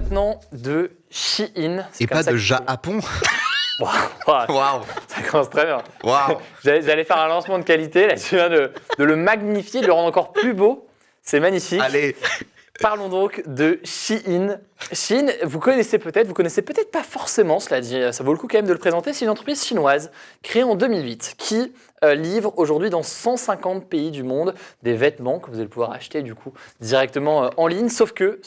maintenant de Shein. Et pas de Japon. Waouh, ça commence très bien. Waouh. J'allais faire un lancement de qualité, là tu viens de le magnifier, de le rendre encore plus beau. C'est magnifique. Allez. Parlons donc de Shein. Shein, vous connaissez peut-être pas forcément, cela dit, ça vaut le coup quand même de le présenter. C'est une entreprise chinoise créée en 2008 qui livre aujourd'hui dans 150 pays du monde des vêtements que vous allez pouvoir acheter du coup directement en ligne. Sauf que,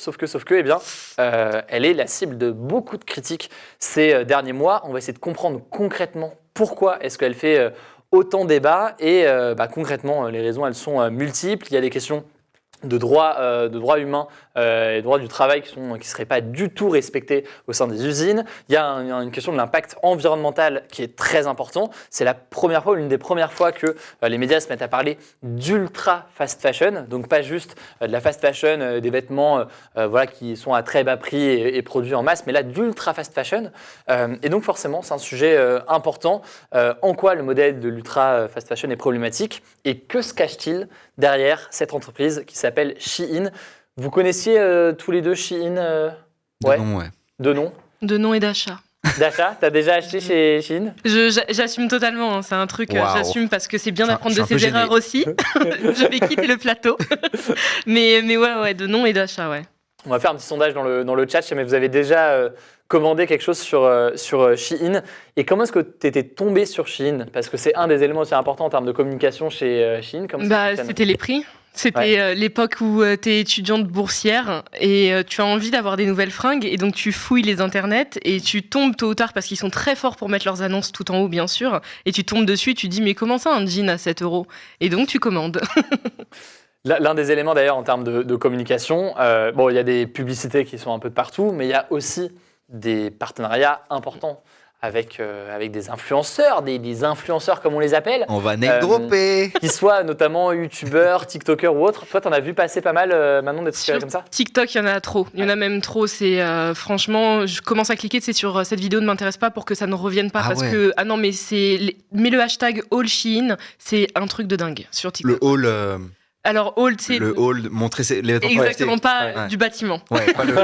eh bien, elle est la cible de beaucoup de critiques ces derniers mois. On va essayer de comprendre concrètement pourquoi est-ce qu'elle fait autant débat et concrètement les raisons elles sont multiples. Il y a des questions de droits humains et droits du travail qui ne seraient pas du tout respectés au sein des usines. Il y a une question de l'impact environnemental qui est très important. C'est l'une des premières fois que les médias se mettent à parler d'ultra fast fashion, donc pas juste de la fast fashion, des vêtements qui sont à très bas prix et produits en masse, mais là d'ultra fast fashion. Et donc forcément, c'est un sujet important. En quoi le modèle de l'ultra fast fashion est problématique et que se cache-t-il derrière cette entreprise qui s'appelle Shein. Vous connaissiez tous les deux Shein De nom, ouais. De nom. De nom et d'achat. D'achat, t'as déjà acheté chez Shein? J'assume totalement, hein, c'est un truc, Wow. J'assume parce que c'est bien d'apprendre Je de suis un ses peu erreurs aussi. Je vais quitter le plateau. mais ouais, de nom et d'achat, ouais. On va faire un petit sondage dans le chat, mais vous avez déjà commandé quelque chose sur Shein. Et comment est-ce que tu étais tombé sur Shein? Parce que c'est un des éléments aussi importants en termes de communication chez Shein. C'était les prix. C'était l'époque où tu es étudiante boursière et tu as envie d'avoir des nouvelles fringues et donc tu fouilles les internets et tu tombes tôt ou tard parce qu'ils sont très forts pour mettre leurs annonces tout en haut bien sûr et tu tombes dessus et tu dis mais comment ça un jean à 7 € et donc tu commandes. L'un des éléments d'ailleurs en termes de communication, il y a des publicités qui sont un peu de partout, mais il y a aussi des partenariats importants avec des influenceurs, des influenceurs comme on les appelle. On va name-dropper. Qui soient notamment youtubeurs, tiktokers ou autres. Toi, t'en as vu passer pas mal maintenant des trucs comme ça? TikTok, il y en a trop. Il y en a même trop. C'est franchement, je commence à cliquer sur cette vidéo ne m'intéresse pas pour que ça ne revienne pas. Mets le hashtag Haul Shein, c'est un truc de dingue sur TikTok. Le haul. Alors, haul, c'est. Le haul, montrer les vêtements. Exactement, pas du bâtiment. Ouais, pas le.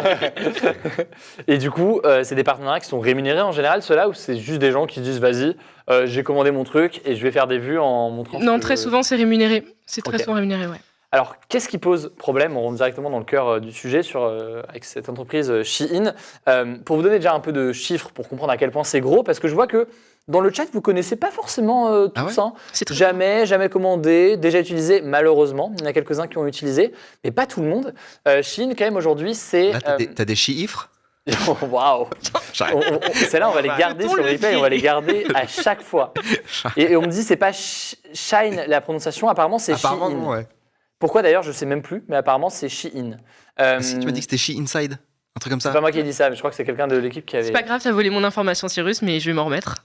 Et du coup, c'est des partenariats qui sont rémunérés en général, ceux-là, ou c'est juste des gens qui se disent vas-y, j'ai commandé mon truc et je vais faire des vues en montrant. Non, très souvent, c'est rémunéré. C'est très souvent rémunéré, ouais. Alors, qu'est-ce qui pose problème? On rentre directement dans le cœur du sujet avec cette entreprise Shein. Pour vous donner déjà un peu de chiffres pour comprendre à quel point c'est gros, parce que je vois que dans le chat, vous ne connaissez pas forcément tous. Hein. Jamais commandé, déjà utilisé, malheureusement. Il y en a quelques-uns qui ont utilisé, mais pas tout le monde. Shein, quand même, aujourd'hui, c'est... Là, t'as des chiffres. Waouh. Celles-là, on va les garder sur le replay, on va les garder à chaque fois. Et on me dit, c'est pas Shine la prononciation, apparemment, c'est Shein. Apparemment, ouais. Pourquoi d'ailleurs, je ne sais même plus, mais apparemment, c'est Shein. Si tu m'as dit que c'était She Inside. Un truc comme ça. C'est pas moi qui ai dit ça, mais je crois que c'est quelqu'un de l'équipe qui avait. C'est pas grave, t'as volé mon information, Cyrus, mais je vais m'en remettre.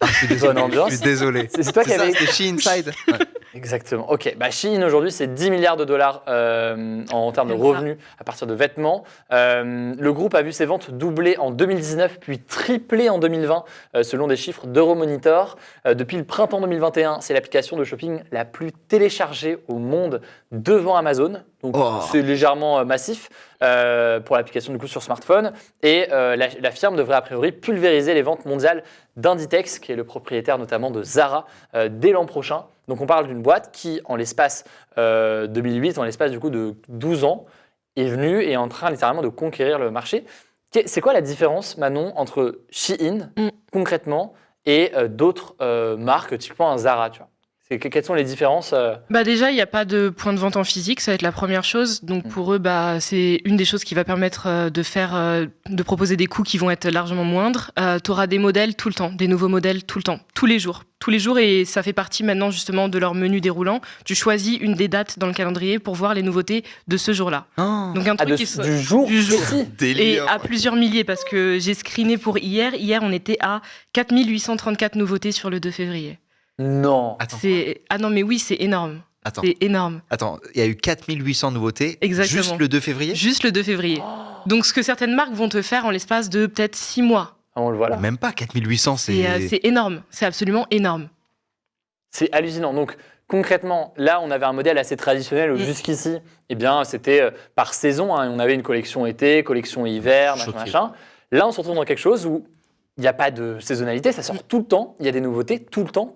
Bonne ambiance. Je suis désolé. C'est toi qui avais. C'était She Inside. Ouais. Exactement. Ok. Shein aujourd'hui, c'est 10 milliards de dollars en termes de revenus à partir de vêtements. Le groupe a vu ses ventes doubler en 2019, puis tripler en 2020, selon des chiffres d'Euromonitor. Depuis le printemps 2021, c'est l'application de shopping la plus téléchargée au monde devant Amazon. Donc c'est légèrement massif pour l'application du coup sur smartphone. Et la firme devrait a priori pulvériser les ventes mondiales d'Inditex, qui est le propriétaire notamment de Zara, dès l'an prochain. Donc on parle d'une boîte qui, en l'espace 2008, en l'espace du coup de 12 ans, est venue et est en train littéralement de conquérir le marché. C'est quoi la différence, Manon, entre Shein, concrètement, et d'autres marques, typiquement un Zara, tu vois? Quelles sont les différences Déjà, il n'y a pas de point de vente en physique, ça va être la première chose. Donc pour eux, c'est une des choses qui va permettre de proposer des coûts qui vont être largement moindres. Tu auras des modèles tout le temps, des nouveaux modèles tout le temps, tous les jours, et ça fait partie maintenant justement de leur menu déroulant. Tu choisis une des dates dans le calendrier pour voir les nouveautés de ce jour-là. Donc un truc du jour. Et à plusieurs milliers, parce que j'ai screené pour hier. Hier, on était à 4834 nouveautés sur le 2 février. Non. Non, mais oui, c'est énorme. C'est énorme. Attends, il y a eu 4800 nouveautés. Exactement. Juste le 2 février. Juste le 2 février. Donc, ce que certaines marques vont te faire en l'espace de peut-être 6 mois. On le voit là. Même pas 4800, c'est... C'est énorme. C'est absolument énorme. C'est hallucinant. Donc, concrètement, là, on avait un modèle assez traditionnel où jusqu'ici, eh bien, c'était par saison. Hein, on avait une collection été, collection hiver, machin. Là, on se retrouve dans quelque chose où il n'y a pas de saisonnalité, ça sort tout le temps, il y a des nouveautés tout le temps,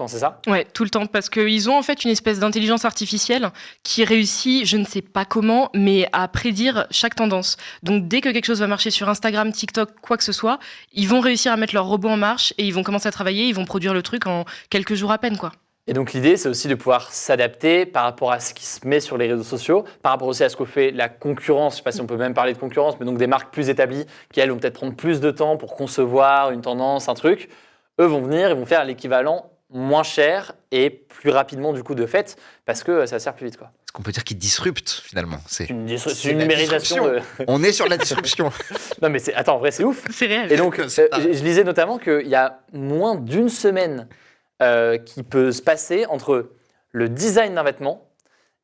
c'est ça ? Ouais, tout le temps, parce qu'ils ont en fait une espèce d'intelligence artificielle qui réussit, je ne sais pas comment, mais à prédire chaque tendance. Donc dès que quelque chose va marcher sur Instagram, TikTok, quoi que ce soit, ils vont réussir à mettre leur robot en marche et ils vont commencer à travailler, ils vont produire le truc en quelques jours à peine, quoi. Et donc l'idée, c'est aussi de pouvoir s'adapter par rapport à ce qui se met sur les réseaux sociaux, par rapport aussi à ce que fait la concurrence. Je ne sais pas si on peut même parler de concurrence, mais donc des marques plus établies qui, elles, vont peut-être prendre plus de temps pour concevoir une tendance, un truc. Eux vont venir, ils vont faire l'équivalent moins cher et plus rapidement du coup de fait, parce que ça sert plus vite, quoi. Est-ce qu'on peut dire qu'ils disruptent finalement? C'est une numérisation. On est sur la disruption. Non mais attends, en vrai c'est ouf. C'est réel. Et donc je lisais notamment qu'il y a moins d'une semaine qui peut se passer entre le design d'un vêtement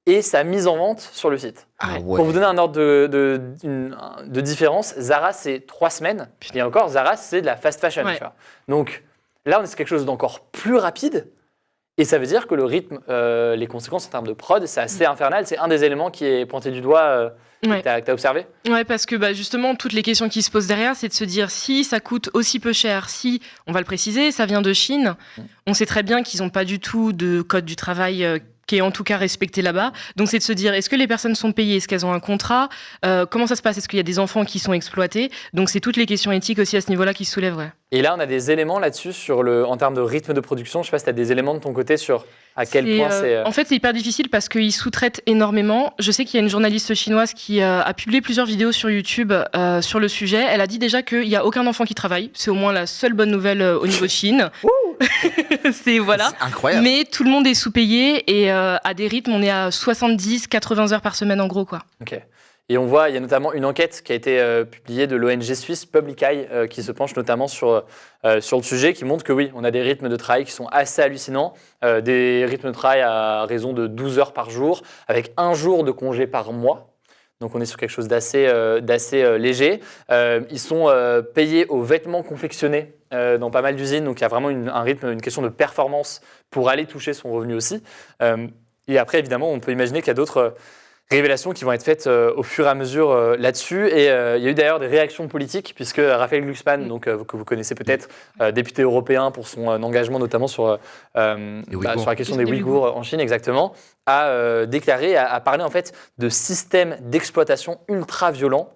et sa mise en vente sur le site. Ah ouais. Pour vous donner un ordre de différence, Zara c'est 3 semaines, et encore Zara c'est de la fast fashion. Ouais. Tu vois. Donc là on est sur quelque chose d'encore plus rapide, et ça veut dire que le rythme, les conséquences en termes de prod, c'est assez infernal. C'est un des éléments qui est pointé du doigt que tu as observé. Ouais, parce que justement, toutes les questions qui se posent derrière, c'est de se dire si ça coûte aussi peu cher, si, on va le préciser, ça vient de Chine, on sait très bien qu'ils n'ont pas du tout de code du travail qui est en tout cas respecté là-bas. Donc c'est de se dire, est-ce que les personnes sont payées? Est-ce qu'elles ont un contrat? Comment ça se passe? Est-ce qu'il y a des enfants qui sont exploités? Donc c'est toutes les questions éthiques aussi à ce niveau-là qui se soulèvent. Ouais. Et là, on a des éléments là-dessus en termes de rythme de production. Je ne sais pas si tu as des éléments de ton côté sur à quel point c'est... En fait, c'est hyper difficile parce qu'ils sous-traitent énormément. Je sais qu'il y a une journaliste chinoise qui a publié plusieurs vidéos sur YouTube sur le sujet. Elle a dit déjà qu'il n'y a aucun enfant qui travaille. C'est au moins la seule bonne nouvelle au niveau de Chine. Voilà. C'est incroyable. Mais tout le monde est sous-payé et à des rythmes, on est à 70-80 heures par semaine en gros, quoi. Ok. Et on voit, il y a notamment une enquête qui a été publiée de l'ONG suisse Public Eye qui se penche notamment sur le sujet, qui montre que oui, on a des rythmes de travail qui sont assez hallucinants, des rythmes de travail à raison de 12 heures par jour, avec 1 jour de congé par mois. Donc on est sur quelque chose d'assez léger. Ils sont payés aux vêtements confectionnés dans pas mal d'usines, donc il y a vraiment un rythme, une question de performance pour aller toucher son revenu aussi. Et après, évidemment, on peut imaginer qu'il y a d'autres révélations qui vont être faites au fur et à mesure là-dessus. Et il y a eu d'ailleurs des réactions politiques, puisque Raphaël Glucksmann, donc, que vous connaissez peut-être, député européen pour son engagement notamment sur la question des Ouïghours en Chine, exactement, a déclaré, a parlé en fait de systèmes d'exploitation ultra violents.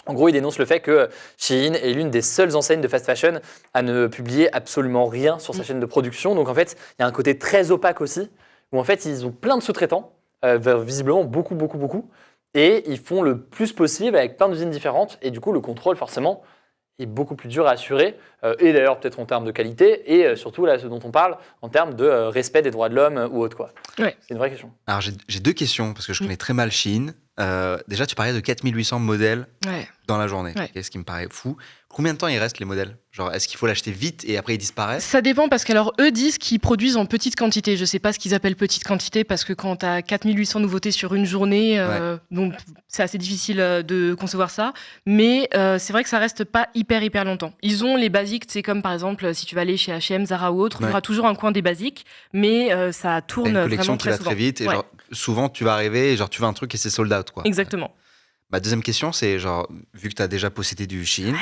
En gros, il dénonce le fait que Shein est l'une des seules enseignes de fast fashion à ne publier absolument rien sur sa chaîne de production. Donc en fait, il y a un côté très opaque aussi, où en fait, ils ont plein de sous-traitants, visiblement beaucoup, et ils font le plus possible avec plein d'usines différentes, et du coup le contrôle forcément est beaucoup plus dur à assurer, et d'ailleurs peut-être en termes de qualité, et surtout là ce dont on parle, en termes de respect des droits de l'homme ou autre, quoi. Ouais. C'est une vraie question. Alors j'ai 2 questions, parce que je connais très mal Shein. Déjà, tu parlais de 4800 modèles dans la journée, ce qui me paraît fou. Combien de temps il reste les modèles? Genre, est-ce qu'il faut l'acheter vite et après ils disparaissent? Ça dépend parce qu'alors eux disent qu'ils produisent en petite quantité. Je sais pas ce qu'ils appellent petite quantité parce que quand tu as 4800 nouveautés sur une journée, donc c'est assez difficile de concevoir ça. Mais c'est vrai que ça reste pas hyper longtemps. Ils ont les basiques, c'est comme par exemple si tu vas aller chez H&M, Zara ou autre, il y aura toujours un coin des basiques, mais ça tourne vraiment très souvent. Une collection qui va très vite et genre, souvent tu vas arriver et genre tu veux un truc et c'est sold out, quoi. Exactement. Ma deuxième question, c'est genre, vu que tu as déjà possédé du Shein,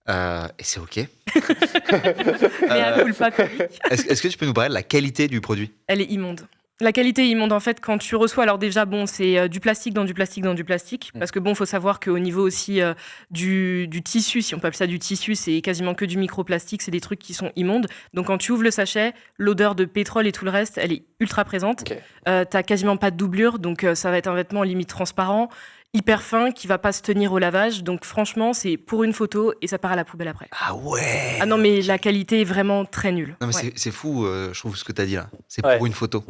et c'est OK. Mais à coup pas public. Est-ce que tu peux nous parler de la qualité du produit? Elle est immonde. La qualité est immonde en fait quand tu reçois. Alors déjà c'est du plastique dans du plastique dans du plastique parce que faut savoir qu'au niveau aussi du tissu, si on peut appeler ça du tissu, c'est quasiment que du microplastique, c'est des trucs qui sont immondes. Donc quand tu ouvres le sachet, l'odeur de pétrole et tout le reste, elle est ultra présente. Okay. T'as quasiment pas de doublure, donc ça va être un vêtement limite transparent, hyper fin, qui va pas se tenir au lavage. Donc franchement, c'est pour une photo et ça part à la poubelle après. Ah ouais. Ah non mais la qualité est vraiment très nulle. Non mais c'est fou, je trouve ce que t'as dit là. C'est pour une photo.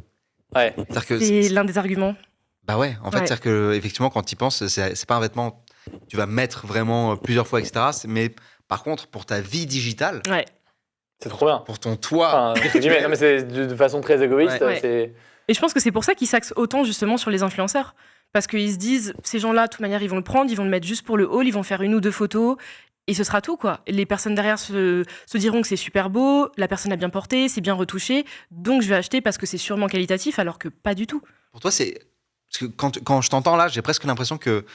Ouais. C'est l'un des arguments. Bah ouais, en fait, c'est-à-dire que effectivement, quand tu y penses, c'est pas un vêtement que tu vas mettre vraiment plusieurs fois, etc. Mais par contre, pour ta vie digitale, c'est trop bien. Pour ton toit. Enfin, non, mais c'est de façon très égoïste. Et je pense que c'est pour ça qu'ils s'axent autant justement sur les influenceurs. Parce qu'ils se disent, ces gens-là, de toute manière, ils vont le prendre, ils vont le mettre juste pour le haul, ils vont faire 1 ou 2 photos. Et ce sera tout, quoi. Les personnes derrière se diront que c'est super beau, la personne a bien porté, c'est bien retouché, donc je vais acheter parce que c'est sûrement qualitatif, alors que pas du tout. Pour toi, c'est... Parce que quand je t'entends là, j'ai presque l'impression que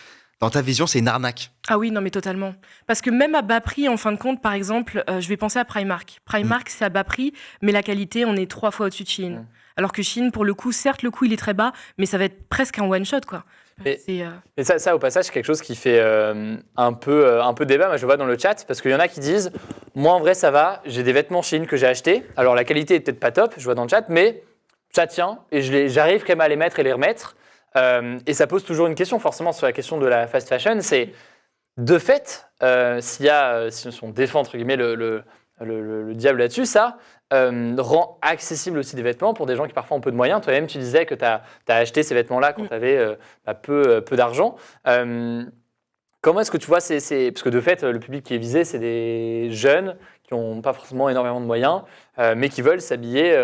dans ta vision, c'est une arnaque. Ah oui, non mais totalement. Parce que même à bas prix, en fin de compte, par exemple, je vais penser à Primark. Primark, c'est à bas prix, mais la qualité, on est 3 fois au-dessus de Shein. Alors que Shein, pour le coup, certes, le coût, il est très bas, mais ça va être presque un one-shot, quoi. Et ça, au passage, c'est quelque chose qui fait un peu débat. Moi, je vois dans le chat, parce qu'il y en a qui disent « Moi, en vrai, ça va. J'ai des vêtements Shein que j'ai achetés. Alors, la qualité est peut-être pas top, je vois dans le chat, mais ça tient. Et j'arrive quand même à les mettre et les remettre. Et ça pose toujours une question, forcément, sur la question de la fast fashion. C'est, de fait, si on défend, entre guillemets, le diable là-dessus, ça rend accessible aussi des vêtements pour des gens qui parfois ont peu de moyens. Toi-même, tu disais que tu as acheté ces vêtements-là quand tu avais peu d'argent. Comment est-ce que tu vois, parce que de fait, le public qui est visé, c'est des jeunes qui n'ont pas forcément énormément de moyens, mais qui veulent s'habiller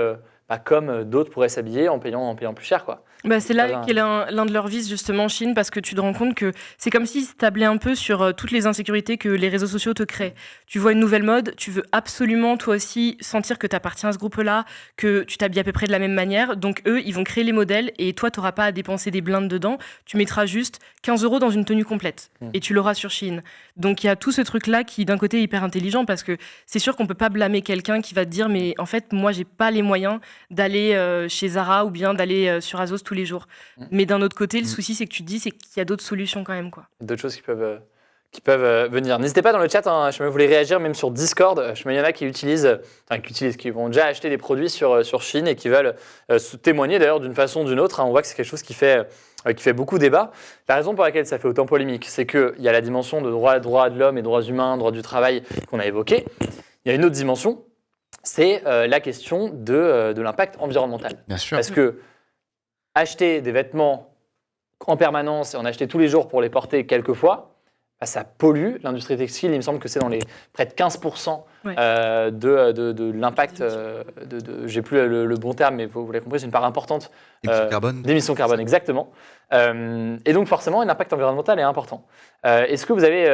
comme d'autres pourraient s'habiller en payant plus cher, quoi. C'est là qu'est l'un de leurs vices, justement, Shein, parce que tu te rends compte que c'est comme s'ils se tablaient un peu sur toutes les insécurités que les réseaux sociaux te créent. Tu vois une nouvelle mode, tu veux absolument, toi aussi, sentir que tu appartiens à ce groupe-là, que tu t'habilles à peu près de la même manière. Donc, eux, ils vont créer les modèles et toi, tu n'auras pas à dépenser des blindes dedans. Tu mettras juste 15 € dans une tenue complète et tu l'auras sur Shein. Donc, il y a tout ce truc-là qui, d'un côté, est hyper intelligent parce que c'est sûr qu'on ne peut pas blâmer quelqu'un qui va te dire « Mais en fait, moi, j'ai pas les moyens d'aller chez Zara ou bien d'aller sur Azos tous les jours. » Mais d'un autre côté, le souci, c'est que tu te dis, c'est qu'il y a d'autres solutions quand même, quoi. D'autres choses qui peuvent venir. N'hésitez pas dans le chat, hein, je vous voulez réagir, même sur Discord. Il y en a qui qui vont déjà acheter des produits sur Shein et qui veulent témoigner d'ailleurs d'une façon ou d'une autre. Hein. On voit que c'est quelque chose qui fait beaucoup débat. La raison pour laquelle ça fait autant polémique, c'est qu'il y a la dimension de droits de l'homme et droits humains, droits du travail qu'on a évoqué. Il y a une autre dimension, c'est la question de l'impact environnemental. Bien sûr. Parce que acheter des vêtements en permanence et en acheter tous les jours pour les porter quelques fois, ça pollue l'industrie textile. Il me semble que c'est dans les près de 15% de l'impact. J'ai plus le bon terme, mais vous l'avez compris, c'est une part importante d'émissions carbone, exactement. Et donc forcément, l'impact environnemental est important. Est-ce que vous avez,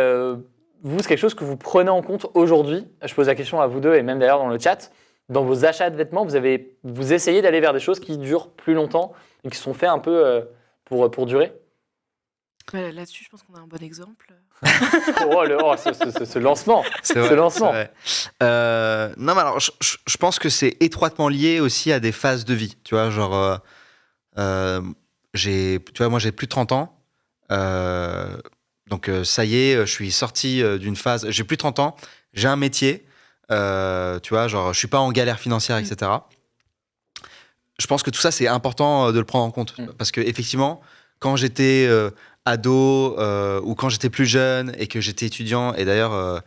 c'est quelque chose que vous prenez en compte aujourd'hui? Je pose la question à vous deux et même d'ailleurs dans le chat. Dans vos achats de vêtements, vous essayez d'aller vers des choses qui durent plus longtemps et qui sont faits un peu pour durer? Là-dessus, je pense qu'on a un bon exemple. Ce lancement. C'est vrai. Non, mais alors, je pense que c'est étroitement lié aussi à des phases de vie. Tu vois, genre, moi, j'ai plus de 30 ans. Donc, ça y est, je suis sorti d'une phase. J'ai plus de 30 ans, j'ai un métier. Tu vois, genre, je suis pas en galère financière, etc. Je pense que tout ça, c'est important de le prendre en compte. Parce que, effectivement, quand j'étais ado ou quand j'étais plus jeune et que j'étais étudiant, et d'ailleurs,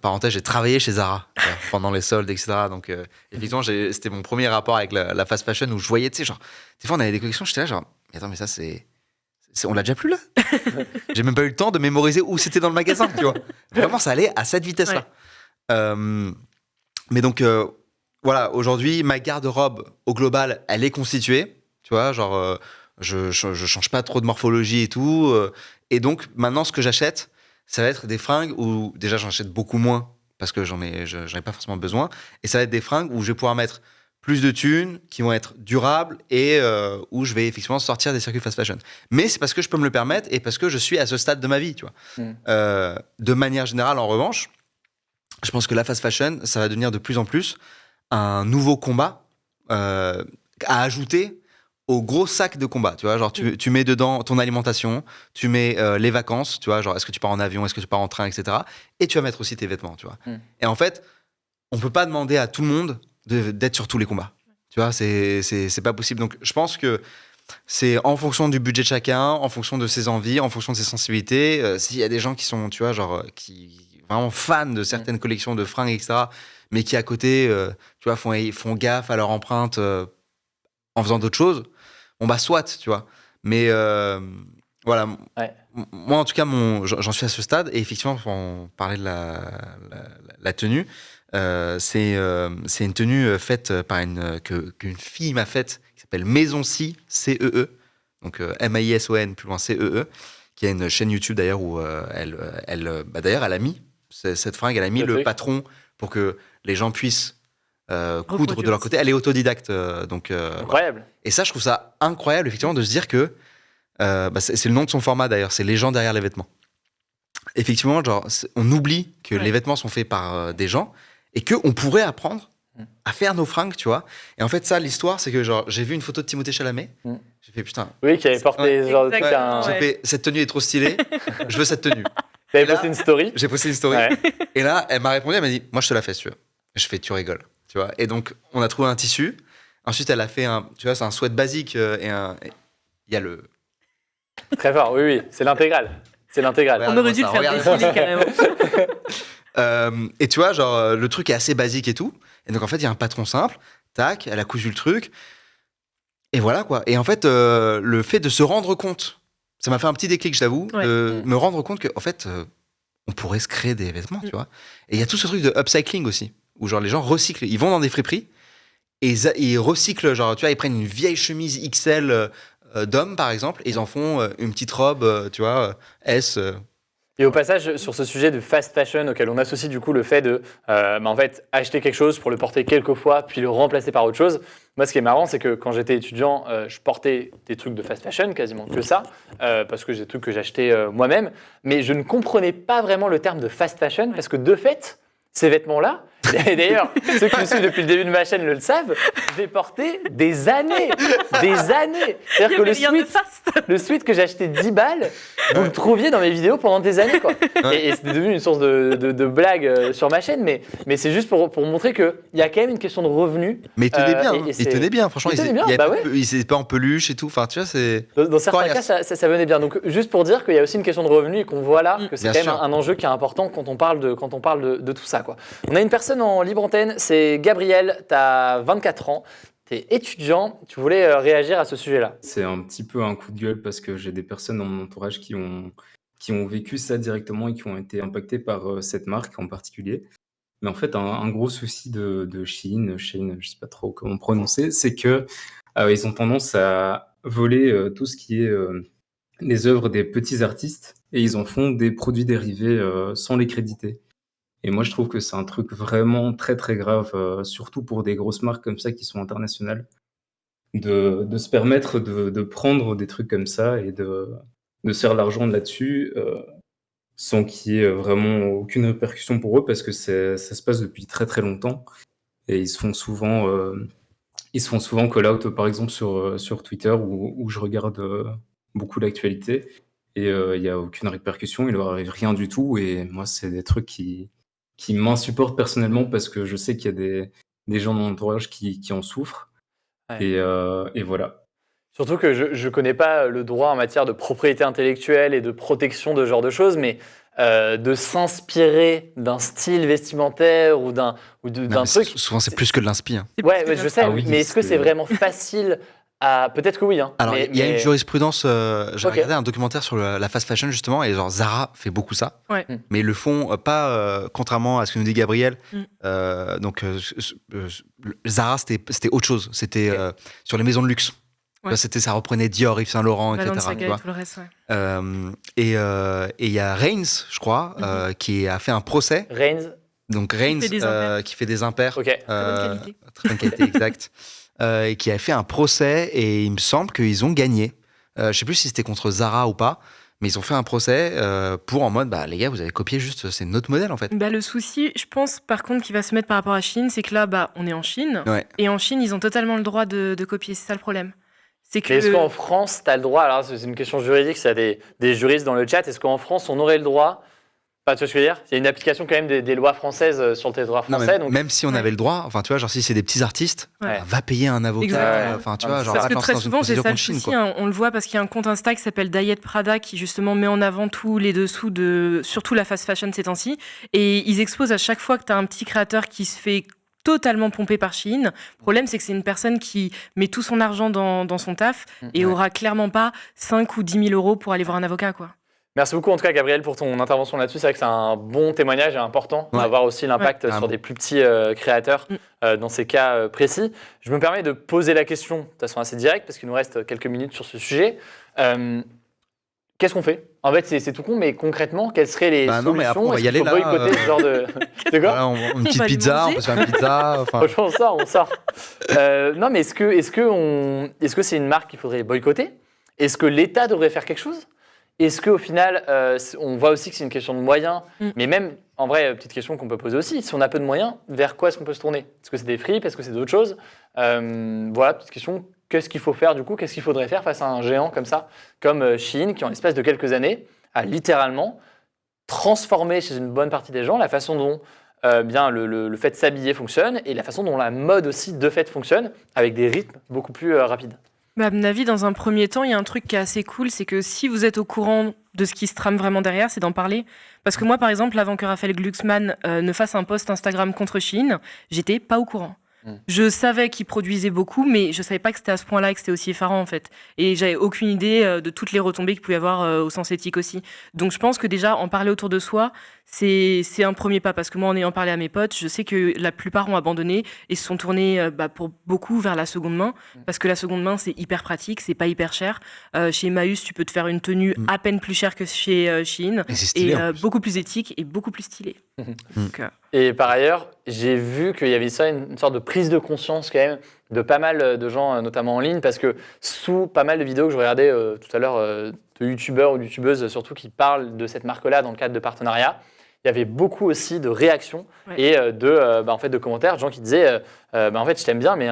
parenthèse, j'ai travaillé chez Zara pendant les soldes, etc. Donc, effectivement, c'était mon premier rapport avec la fast fashion où je voyais, tu sais, genre, des fois, on avait des collections, j'étais là, genre, mais attends, mais ça, on l'a déjà plus là. J'ai même pas eu le temps de mémoriser où c'était dans le magasin, tu vois. Vraiment, ça allait à cette vitesse-là. Ouais. Mais donc, voilà, aujourd'hui, ma garde-robe, au global, elle est constituée, tu vois, genre, je change pas trop de morphologie et tout. Et donc, maintenant, ce que j'achète, ça va être des fringues où, déjà, j'en achète beaucoup moins parce que j'en ai pas forcément besoin. Et ça va être des fringues où je vais pouvoir mettre plus de thunes, qui vont être durables et où je vais effectivement sortir des circuits fast fashion. Mais c'est parce que je peux me le permettre et parce que je suis à ce stade de ma vie, tu vois. De manière générale, en revanche, je pense que la fast fashion, ça va devenir de plus en plus un nouveau combat à ajouter au gros sac de combat. Tu vois, genre, tu mets dedans ton alimentation, tu mets les vacances, tu vois, genre, est-ce que tu pars en avion, est-ce que tu pars en train, etc. Et tu vas mettre aussi tes vêtements, tu vois. Et en fait, on peut pas demander à tout le monde d'être sur tous les combats. Tu vois, c'est pas possible. Donc, je pense que c'est en fonction du budget de chacun, en fonction de ses envies, en fonction de ses sensibilités. S'il y a des gens qui sont, tu vois, genre, qui vraiment fans de certaines collections de fringues, etc., mais qui à côté, tu vois, font gaffe à leur empreinte en faisant d'autres choses, bon bah soit, tu vois. Mais voilà, moi en tout cas, j'en suis à ce stade, et effectivement, pour en parler de la tenue, c'est une tenue faite par qu'une fille m'a faite, qui s'appelle Maison Si, C-E-E, donc M-A-I-S-O-N, plus loin C-E-E, qui a une chaîne YouTube d'ailleurs où elle a mis cette fringue, elle a mis Le le truc. patron pour que les gens puissent coudre Reproduire de leur aussi. côté. Elle est autodidacte, donc voilà. Incroyable. Et ça, je trouve ça incroyable, effectivement, de se dire que c'est le nom de son format d'ailleurs, c'est les gens derrière les vêtements. Effectivement, genre, on oublie que Ouais. les vêtements sont faits par des gens et qu'on pourrait apprendre à faire nos fringues, tu vois. Et en fait, ça, l'histoire, c'est que genre, j'ai vu une photo de Timothée Chalamet, j'ai fait putain, Oui, qui avait porté Ouais. ce genre de truc. Exactement, j'ai ouais. fait cette tenue est trop stylée, je veux cette tenue. T'avais Et là- posté une story. J'ai posté une story Ouais. et là, elle m'a répondu, elle m'a dit, moi, je te la fais, si tu veux. Je fais, tu rigoles, tu vois. Et donc, on a trouvé un tissu. Ensuite, elle a fait tu vois, c'est un sweat basique et il y a le. Très fort, oui, oui, c'est l'intégrale. C'est l'intégrale. Ouais. On aurait dû le ça, faire regarde. défiler carrément. Et tu vois, genre, le truc est assez basique et tout. Et donc, en fait, il y a un patron simple. Tac, elle a cousu le truc. Et voilà, quoi. Et en fait, le fait de se rendre compte, ça m'a fait un petit déclic, je t'avoue, Ouais. de me rendre compte qu'en fait, on pourrait se créer des vêtements, tu vois. Et il y a tout ce truc de upcycling aussi, où genre les gens recyclent. Ils vont dans des friperies et ils recyclent, genre, tu vois, ils prennent une vieille chemise XL d'homme, par exemple, et ils en font une petite robe, tu vois, S. Et au passage, sur ce sujet de fast fashion, auquel on associe du coup le fait de en fait, acheter quelque chose pour le porter quelques fois, puis le remplacer par autre chose. Moi, ce qui est marrant, c'est que quand j'étais étudiant, je portais des trucs de fast fashion, quasiment que ça, parce que j'ai des trucs que j'achetais moi-même. Mais je ne comprenais pas vraiment le terme de fast fashion, parce que de fait, ces vêtements-là, et d'ailleurs, ceux qui me suivent depuis le début de ma chaîne le savent, je les portais des années. Des années. Il C'est-à-dire y que avait rien de fast. le sweat que j'ai acheté 10 balles, vous le trouviez dans mes vidéos pendant des années, quoi. Et c'était devenu une source de blague sur ma chaîne, mais c'est juste pour montrer qu'il y a quand même une question de revenus. Mais ils tenaient bien, et hein. c'est- Ils tenaient bien, franchement. Ils tenaient bien, il y avait bah pas- ouais. Ils étaient pas en peluche et tout. Enfin, tu vois, c'est. Dans certains Coriace. cas, ça venait bien. Donc, juste pour dire qu'il y a aussi une question de revenus et qu'on voit là que c'est Bien quand même sûr. un enjeu qui est important quand on parle de tout ça, quoi. On a une personne en libre antenne, c'est Gabriel, tu as 24 ans, tu es étudiant, tu voulais réagir à ce sujet-là. C'est un petit peu un coup de gueule parce que j'ai des personnes dans mon entourage qui ont vécu ça directement et qui ont été impactées par cette marque en particulier. Mais en fait, un gros souci de Shein, je sais pas trop comment prononcer, c'est que ils ont tendance à voler tout ce qui est les œuvres des petits artistes et ils en font des produits dérivés sans les créditer. Et moi, je trouve que c'est un truc vraiment très très grave, surtout pour des grosses marques comme ça qui sont internationales, de se permettre de prendre des trucs comme ça et de se faire de l'argent là-dessus sans qu'il y ait vraiment aucune répercussion pour eux parce que ça se passe depuis très très longtemps et ils se font souvent call out par exemple sur Twitter où je regarde beaucoup l'actualité et il n'y a aucune répercussion, il leur arrive rien du tout et moi c'est des trucs qui m'insupportent personnellement parce que je sais qu'il y a des gens dans mon entourage qui en souffrent. Ouais. Et voilà. Surtout que je ne connais pas le droit en matière de propriété intellectuelle et de protection de ce genre de choses, mais de s'inspirer d'un style vestimentaire ou d'un Non, mais truc. souvent, c'est plus que de l'inspi. Hein. Ouais, je sais, Ah oui, mais est-ce que c'est- c'est vraiment facile à. Peut-être que oui. Hein, Alors, mais- il y a mais- une jurisprudence. J'ai Ok. regardé un documentaire sur la fast fashion, justement, et genre Zara fait beaucoup ça. Ouais. Mais ils le font pas contrairement à ce que nous dit Gabriel. Donc, Zara, c'était autre chose. C'était Ok. sur les maisons de luxe. Ouais. Ça reprenait Dior, Yves Saint Laurent, etc. Balenciaga tu et vois. tout le reste, ouais. Et il y a Reigns, je crois, qui a fait un procès. Reigns, Donc Reigns, fait des impairs. qui fait des impairs. ok. Très bonne qualité. Très bonne qualité, exact. Et qui a fait un procès et il me semble qu'ils ont gagné. Je sais plus si c'était contre Zara ou pas, mais ils ont fait un procès pour en mode, bah les gars, vous avez copié juste, c'est notre modèle en fait. Bah, le souci, je pense par contre qu'il va se mettre par rapport à Chine, c'est que là, bah, on est en Chine. Ouais. Et en Chine, ils ont totalement le droit de copier. C'est ça le problème. C'est que Mais est-ce qu'en France, tu as le droit, alors c'est une question juridique, s'il y a des juristes dans le chat, est-ce qu'en France, on aurait le droit, tu vois ce que je veux dire? Il y a une application quand même des lois françaises sur le territoire Non, français. mais Donc, même si on Ouais. avait le droit, enfin tu vois, genre si c'est des petits artistes, Ouais. va payer un avocat. Exactement. Enfin tu Ouais. vois, genre Parce va Parce que te lancer très dans une souvent, c'est procédure ça le contre Chine, souci. quoi. Hein. On le voit parce qu'il y a un compte Insta qui s'appelle Diet Prada qui justement met en avant tous les dessous de surtout la fast fashion ces temps-ci. Et ils exposent à chaque fois que tu as un petit créateur qui se fait totalement pomper par Shein. Le problème, c'est que c'est une personne qui met tout son argent dans son taf et Ouais. aura clairement pas 5 ou 10 000 euros pour aller voir un avocat, quoi. merci beaucoup en tout cas, Gabriel, pour ton intervention là-dessus. C'est vrai que c'est un bon témoignage et important Ouais. d'avoir aussi l'impact Ouais. sur Ah des bon. plus petits créateurs dans ces cas précis. Je me permets de poser la question de façon assez directe parce qu'il nous reste quelques minutes sur ce sujet. qu'est-ce qu'on fait? En fait, c'est tout con, mais concrètement, quelles seraient les Bah non, mais après, solutions? on va Est-ce y qu'il faut aller là, boycotter ce genre de... De quoi? Voilà, une petite va le pizza, on manger. peut se faire une pizza. Enfin, Franchement, on sort. Non, mais est-ce que c'est une marque qu'il faudrait boycotter? Est-ce que l'État devrait faire quelque chose? Est-ce qu'au final, on voit aussi que c'est une question de moyens, mais même, en vrai, petite question qu'on peut poser aussi, si on a peu de moyens, vers quoi est-ce qu'on peut se tourner? Est-ce que c'est des fripes? Est-ce que c'est d'autres choses? Voilà, petite question, qu'est-ce qu'il faut faire du coup? Qu'est-ce qu'il faudrait faire face à un géant comme ça, comme Shein, qui en l'espace de quelques années a littéralement transformé chez une bonne partie des gens la façon dont bien le fait de s'habiller fonctionne et la façon dont la mode aussi de fait fonctionne, avec des rythmes beaucoup plus rapides. Bah, à mon avis, dans un premier temps, il y a un truc qui est assez cool, c'est que si vous êtes au courant de ce qui se trame vraiment derrière, c'est d'en parler. Parce que moi, par exemple, avant que Raphaël Glucksmann ne fasse un post Instagram contre Shein, j'étais pas au courant. Je savais qu'il produisait beaucoup, mais je savais pas que c'était à ce point-là et que c'était aussi effarant en fait. Et j'avais aucune idée de toutes les retombées qu'il pouvait y avoir au sens éthique aussi. Donc je pense que déjà en parler autour de soi, c'est un premier pas. Parce que moi, en ayant parlé à mes potes, je sais que la plupart ont abandonné et se sont tournés pour beaucoup vers la seconde main. Parce que la seconde main, c'est hyper pratique, c'est pas hyper cher. Chez Emmaüs, tu peux te faire une tenue à peine plus chère que chez Shein. et c'est stylé. Et en plus. beaucoup plus éthique et beaucoup plus stylé. Donc, Et par ailleurs, j'ai vu qu'il y avait ça, une sorte de prise de conscience quand même de pas mal de gens, notamment en ligne, parce que sous pas mal de vidéos que je regardais tout à l'heure de youtubeurs ou de youtubeuses surtout qui parlent de cette marque-là dans le cadre de partenariats, il y avait beaucoup aussi de réactions et en fait, de commentaires, de gens qui disaient en fait, je t'aime bien, mais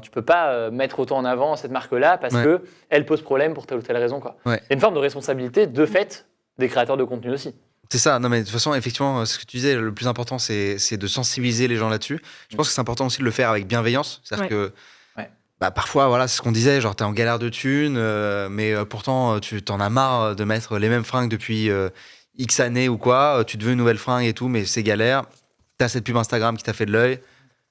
tu peux pas mettre autant en avant cette marque-là parce que elle pose problème pour telle ou telle raison. Quoi. Ouais. Il y a une forme de responsabilité de fait des créateurs de contenu aussi. C'est ça, non mais de toute façon, effectivement, ce que tu disais, le plus important, c'est de sensibiliser les gens là-dessus. Je pense que c'est important aussi de le faire avec bienveillance. C'est-à-dire que parfois, voilà, c'est ce qu'on disait, genre t'es en galère de thunes, mais pourtant tu t'en as marre de mettre les mêmes fringues depuis X années ou quoi, tu te veux une nouvelle fringue et tout, mais c'est galère. T'as cette pub Instagram qui t'a fait de l'œil,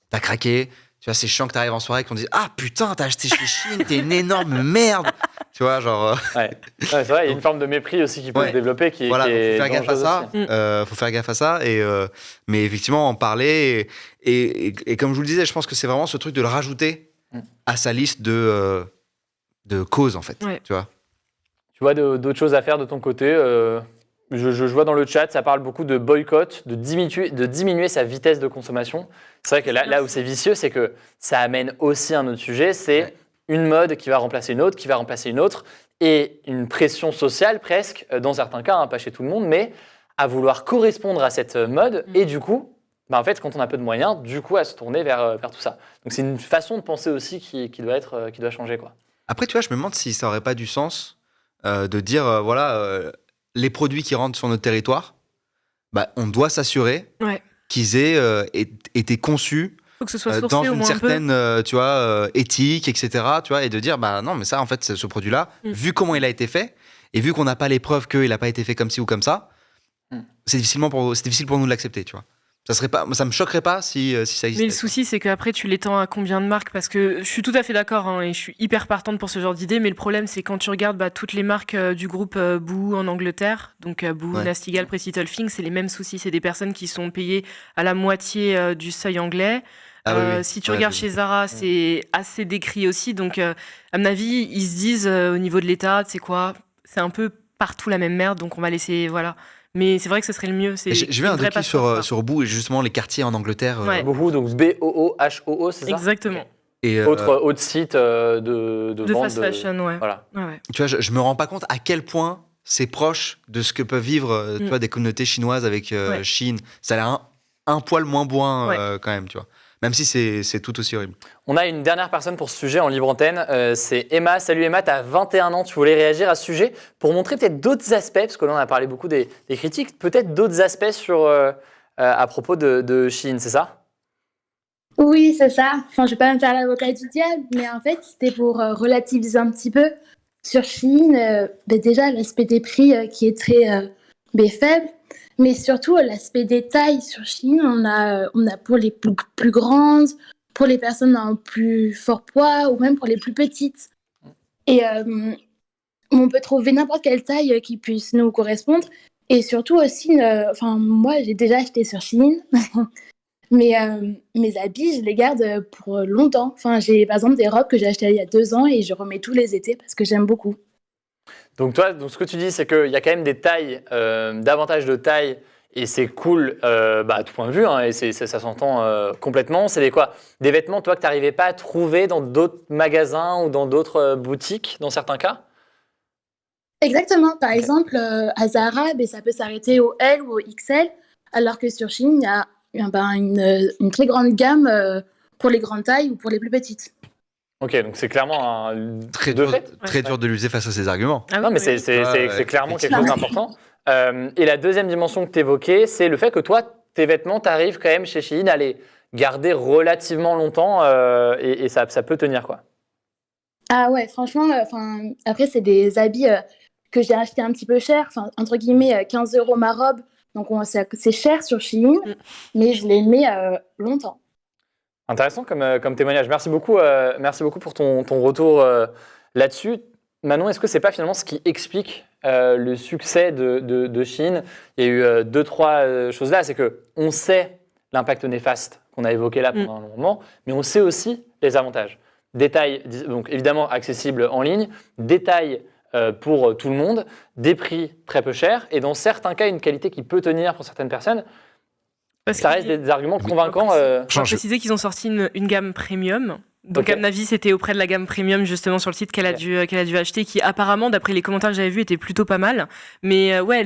t'as craqué. Tu vois, c'est chiant que t'arrives en soirée et qu'on te dise ah putain, t'as acheté chez Shein, t'es une énorme merde. Tu vois, genre. C'est vrai, il y a une forme de mépris aussi qui peut se développer qui voilà, est faut faire gaffe à ça. Faut faire gaffe à ça. Mais effectivement, en parler. Et comme je vous le disais, je pense que c'est vraiment ce truc de le rajouter à sa liste de causes, en fait. Ouais. Tu vois. Tu vois d'autres choses à faire de ton côté je vois dans le chat, ça parle beaucoup de boycott, de diminuer sa vitesse de consommation. C'est vrai que là où c'est vicieux, c'est que ça amène aussi un autre sujet, c'est une mode qui va remplacer une autre, qui va remplacer une autre, et une pression sociale presque, dans certains cas, pas chez tout le monde, mais à vouloir correspondre à cette mode, et du coup, en fait, quand on a peu de moyens, du coup, à se tourner vers tout ça. Donc c'est une façon de penser aussi qui doit changer, quoi. Après, tu vois, je me demande si ça aurait pas du sens de dire, les produits qui rentrent sur notre territoire, on doit s'assurer qu'ils aient été conçus faut que ce soit sourcé dans au une moins certaine éthique, etc. Tu vois, et de dire, non, mais ça, en fait, ce produit-là, vu comment il a été fait, et vu qu'on n'a pas les preuves qu'il n'a pas été fait comme ci ou comme ça, c'est difficile pour nous de l'accepter, tu vois. Ça me choquerait pas si ça existait. Mais le souci, c'est qu'après, tu l'étends à combien de marques? Parce que je suis tout à fait d'accord et je suis hyper partante pour ce genre d'idée. Mais le problème, c'est quand tu regardes toutes les marques du groupe Boohoo en Angleterre, donc Boohoo, Nasty Gal, Pretty Little Thing, c'est les mêmes soucis. C'est des personnes qui sont payées à la moitié du seuil anglais. Si tu regardes chez Zara, c'est assez décrit aussi. Donc, à mon avis, ils se disent au niveau de l'État, tu sais quoi, c'est un peu partout la même merde, donc on va laisser, voilà. Mais c'est vrai que ce serait le mieux. J'ai vu un docu sur Boohoo et justement les quartiers en Angleterre. Boohoo, donc B-O-O-H-O-O, c'est ça? Exactement. Et autre site de vente fast fashion, Voilà. Tu vois, je me rends pas compte à quel point c'est proche de ce que peuvent vivre tu vois, des communautés chinoises avec Shein. Ça a l'air un poil moins bourrin quand même, tu vois. Même si c'est tout aussi horrible. On a une dernière personne pour ce sujet en libre antenne, c'est Emma. Salut Emma, tu as 21 ans, tu voulais réagir à ce sujet pour montrer peut-être d'autres aspects, parce que là on a parlé beaucoup des critiques, peut-être d'autres aspects à propos de Shein, c'est ça? Oui, c'est ça. Enfin, je vais pas me faire l'avocat du diable, mais en fait, c'était pour relativiser un petit peu sur Shein. Déjà, l'aspect des prix qui est très faible, mais surtout l'aspect des tailles sur Shein. On a pour les plus grandes, pour les personnes à un plus fort poids, ou même pour les plus petites. Et on peut trouver n'importe quelle taille qui puisse nous correspondre. Et surtout aussi, moi, j'ai déjà acheté sur Shein. Mais mes habits, je les garde pour longtemps. J'ai par exemple des robes que j'ai achetées il y a 2 ans et je remets tous les étés parce que j'aime beaucoup. Donc toi, ce que tu dis, c'est qu'il y a quand même des tailles, davantage de tailles, et c'est cool à tout point de vue, hein, et ça s'entend complètement. C'est des vêtements, toi, que tu n'arrivais pas à trouver dans d'autres magasins ou dans d'autres boutiques, dans certains cas? Exactement. Par exemple, à Zara, ça peut s'arrêter au L ou au XL, alors que sur Shein, il y a une très grande gamme pour les grandes tailles ou pour les plus petites. Ok, donc c'est clairement Très de dur, fait. très dur de lutter face à ces arguments. Ah oui, Non, mais oui. c'est clairement quelque chose d'important. Et la deuxième dimension que tu évoquais, c'est le fait que toi, tes vêtements, tu arrives quand même chez Shein à les garder relativement longtemps et ça peut tenir, quoi. Ah ouais, franchement, après, c'est des habits que j'ai achetés un petit peu cher, entre guillemets, 15 € ma robe. Donc, c'est cher sur Shein, mais je les mets longtemps. Intéressant comme témoignage. Merci beaucoup pour ton retour là-dessus. Manon, est-ce que c'est pas finalement ce qui explique le succès de Shein? Il y a eu deux, trois choses là. C'est qu'on sait l'impact néfaste qu'on a évoqué là pendant un long moment, mais on sait aussi les avantages. Détails, donc évidemment accessibles en ligne, détails pour tout le monde, des prix très peu chers, et dans certains cas, une qualité qui peut tenir pour certaines personnes. Ça reste des arguments convaincants. Je préciser qu'ils ont sorti une gamme premium. Donc, à mon avis, c'était auprès de la gamme premium, justement, sur le site qu'elle a dû acheter, qui apparemment, d'après les commentaires que j'avais vus, était plutôt pas mal. Mais ouais,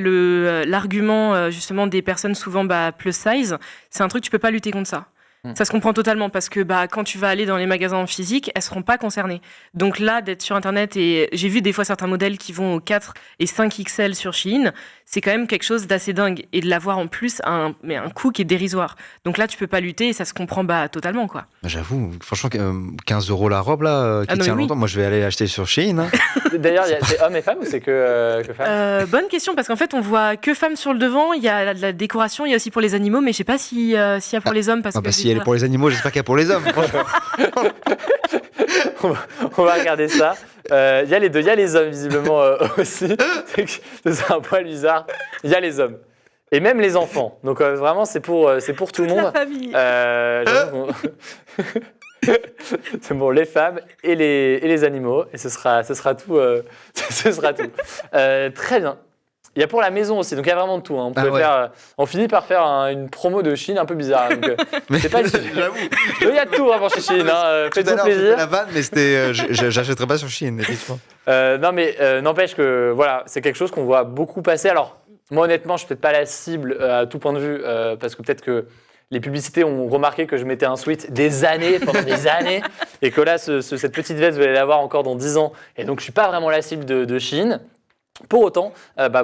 l'argument, justement, des personnes souvent plus size, c'est un truc, tu peux pas lutter contre ça. Ça se comprend totalement parce que quand tu vas aller dans les magasins en physique, elles seront pas concernées. Donc là, d'être sur Internet, et j'ai vu des fois certains modèles qui vont au 4 et 5 XL sur Shein, c'est quand même quelque chose d'assez dingue. Et de l'avoir en plus un coût qui est dérisoire. Donc là, tu peux pas lutter et ça se comprend totalement, quoi. J'avoue, franchement, 15 € la robe là, qui tient longtemps, moi je vais aller acheter sur Shein. Hein. D'ailleurs, c'est hommes et femmes ou c'est que femmes? Bonne question, parce qu'en fait, on voit que femmes sur le devant. Il y a de la décoration, il y a aussi pour les animaux, mais je sais pas s'il y a pour les hommes. Parce que si elle est pour les animaux, j'espère qu'il y a pour les hommes. on va regarder ça. Il y a les deux, il y a les hommes visiblement aussi. C'est un poil bizarre. Il y a les hommes. Et même les enfants. Donc vraiment, c'est pour tout le monde. La famille. C'est bon, les femmes et les animaux. Et ce sera tout. Ce sera tout. Très bien. Il y a pour la maison aussi, donc il y a vraiment de tout. Hein. On finit par faire une promo de Shein un peu bizarre. Donc, c'est pas j'avoue. Il y a de tout vraiment chez Shein. Faites-vous plaisir. J'ai fait la vanne, mais j'achèterais pas sur Shein, effectivement. Non, mais n'empêche que voilà, c'est quelque chose qu'on voit beaucoup passer. Alors, moi honnêtement, je suis peut-être pas la cible à tout point de vue, parce que peut-être que les publicités ont remarqué que je mettais un sweat pendant des années, et que là, cette petite veste, vous allez l'avoir encore dans 10 ans. Et donc, je suis pas vraiment la cible de Shein. Pour autant,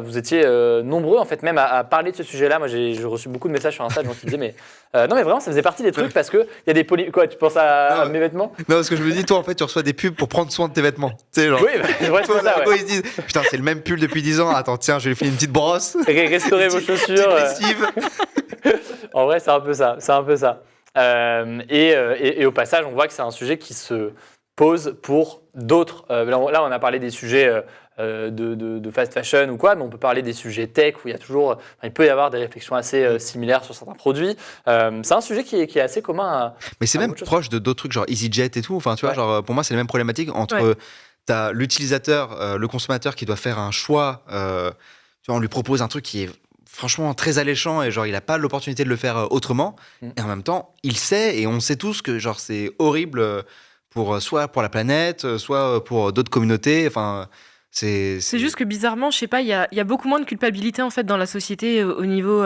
vous étiez nombreux en fait même à parler de ce sujet-là. Moi, j'ai reçu beaucoup de messages sur Insta de gens qui disaient non mais vraiment ça faisait partie des trucs parce que il y a des quoi, tu penses à mes vêtements? Non, parce que je me dis, toi en fait tu reçois des pubs pour prendre soin de tes vêtements. Tu sais, genre. Oui, c'est vrai, c'est ça. Ouais. Ils se disent putain, c'est le même pull depuis 10 ans. Attends, tiens, je vais lui faire une petite brosse. Restaurer vos chaussures. En vrai, c'est un peu ça. Et au passage, on voit que c'est un sujet qui se pose pour d'autres. Là, on a parlé des sujets de fast fashion ou quoi, mais on peut parler des sujets tech où il peut y avoir des réflexions assez similaires sur certains produits. C'est un sujet qui est assez commun. Mais c'est même proche de d'autres trucs genre EasyJet et tout. Enfin, tu vois, genre pour moi, c'est les mêmes problématiques entre t'as l'utilisateur, le consommateur qui doit faire un choix. Tu vois, on lui propose un truc qui est franchement très alléchant et genre il n'a pas l'opportunité de le faire autrement. Et en même temps, il sait et on sait tous que genre c'est horrible soit pour la planète, soit pour d'autres communautés. Enfin. C'est juste que bizarrement, je sais pas, il y a beaucoup moins de culpabilité en fait dans la société au niveau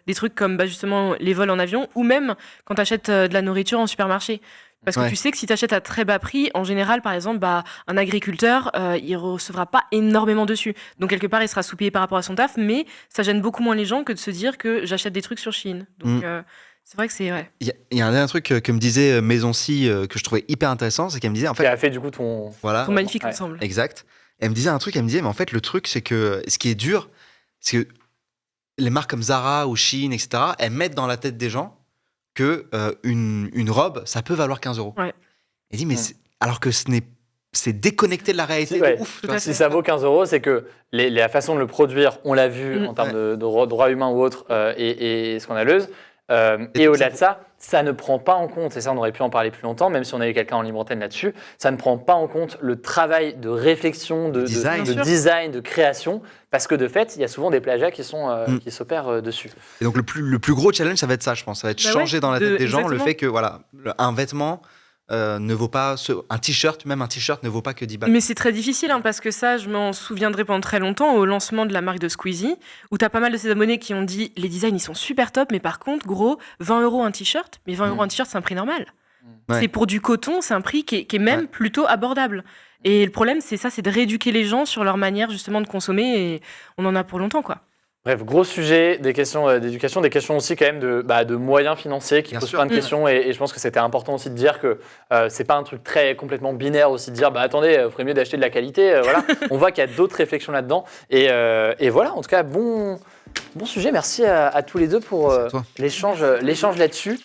des trucs comme justement les vols en avion ou même quand tu achètes de la nourriture en supermarché. Parce que tu sais que si tu achètes à très bas prix, en général, par exemple, un agriculteur, il recevra pas énormément dessus. Donc quelque part, il sera sous-payé par rapport à son taf, mais ça gêne beaucoup moins les gens que de se dire que j'achète des trucs sur Shein. Donc c'est vrai que c'est vrai. Il y a un dernier truc que me disait Maison Si que je trouvais hyper intéressant, c'est qu'elle me disait en fait. Qui a fait du coup ton magnifique ensemble. Exact. Elle me disait un truc, mais en fait, le truc, c'est que ce qui est dur, c'est que les marques comme Zara ou Shein, etc., elles mettent dans la tête des gens que une robe, ça peut valoir 15 €. Ouais. Elle dit, mais alors que c'est déconnecté de la réalité. Ouais. Ouf, si ça vaut 15 €, c'est que la façon de le produire, on l'a vu en termes de droits humains ou autres, est scandaleuse. Et au-delà de ça, ça ne prend pas en compte, et ça on aurait pu en parler plus longtemps, même si on avait quelqu'un en libre antenne là-dessus, ça ne prend pas en compte le travail de réflexion, de Design. design, de création, parce que de fait, il y a souvent des plagiats qui s'opèrent dessus. Et donc le plus gros challenge, ça va être ça, je pense. Ça va être Bah changer ouais, dans la tête des gens le exactement. fait que voilà, un vêtement ne vaut pas... un t-shirt, même un t-shirt ne vaut pas que 10 balles. Mais c'est très difficile, parce que ça, je m'en souviendrai pendant très longtemps, au lancement de la marque de Squeezie, où t'as pas mal de ces abonnés qui ont dit les designs, ils sont super top, mais par contre, gros, 20 € un t-shirt, mais 20 € un t-shirt, c'est un prix normal. Ouais. C'est pour du coton, c'est un prix qui est même plutôt abordable. Et le problème, c'est ça, c'est de rééduquer les gens sur leur manière justement de consommer, et on en a pour longtemps, quoi. Bref, gros sujet, des questions d'éducation, des questions aussi quand même de moyens financiers qui Bien posent sûr. plein de questions et je pense que c'était important aussi de dire que c'est pas un truc très complètement binaire aussi de dire attendez, il ferait mieux d'acheter de la qualité, voilà. On voit qu'il y a d'autres réflexions là-dedans et voilà, en tout cas bon sujet, merci à tous les deux pour Merci à toi. l'échange là-dessus.